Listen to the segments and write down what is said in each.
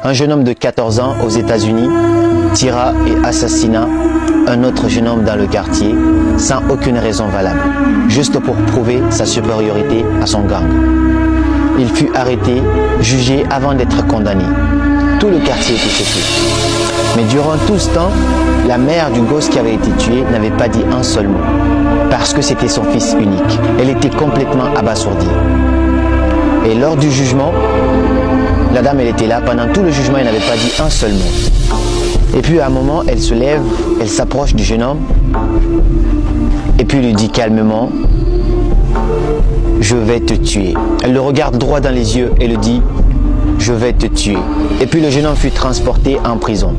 Un jeune homme de 14 ans aux États-Unis tira et assassina un autre jeune homme dans le quartier sans aucune raison valable, juste pour prouver sa supériorité à son gang. Il fut arrêté, jugé avant d'être condamné. Tout le quartier était choqué. Mais durant tout ce temps, la mère du gosse qui avait été tué n'avait pas dit un seul mot, parce que c'était son fils unique. Elle était complètement abasourdie. Et lors du jugement, la dame, elle était là. Pendant tout le jugement, elle n'avait pas dit un seul mot. Et puis à un moment, elle se lève, elle s'approche du jeune homme, et puis lui dit calmement, « Je vais te tuer ». Elle le regarde droit dans les yeux et le dit, « Je vais te tuer ». Et puis le jeune homme fut transporté en prison.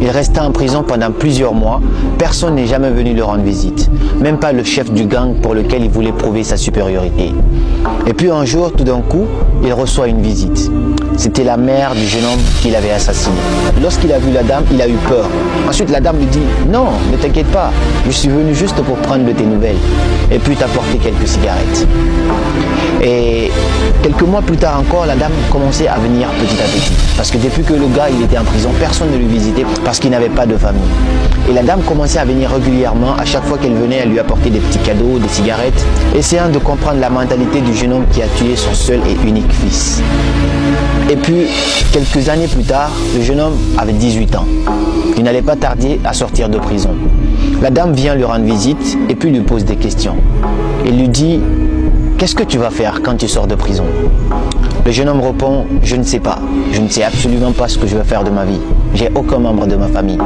Il resta en prison pendant plusieurs mois. Personne n'est jamais venu le rendre visite. Même pas le chef du gang pour lequel il voulait prouver sa supériorité. Et puis un jour, tout d'un coup, il reçoit une visite. C'était la mère du jeune homme qu'il avait assassiné. Lorsqu'il a vu la dame, il a eu peur. Ensuite, la dame lui dit, « Non, ne t'inquiète pas, je suis venu juste pour prendre de tes nouvelles et puis t'apporter quelques cigarettes. » Et quelques mois plus tard encore, la dame commençait à venir petit à petit. Parce que depuis que le gars il était en prison, personne ne le visitait parce qu'il n'avait pas de famille. Et la dame commençait à venir régulièrement. À chaque fois qu'elle venait, elle lui apportait des petits cadeaux, des cigarettes, essayant de comprendre la mentalité du jeune homme qui a tué son seul et unique fils. Et puis, quelques années plus tard, le jeune homme avait 18 ans. Il n'allait pas tarder à sortir de prison. La dame vient lui rendre visite et puis lui pose des questions. Il lui dit, « Qu'est-ce que tu vas faire quand tu sors de prison ?» Le jeune homme répond, « Je ne sais pas. Je ne sais absolument pas ce que je vais faire de ma vie. J'ai aucun membre de ma famille. »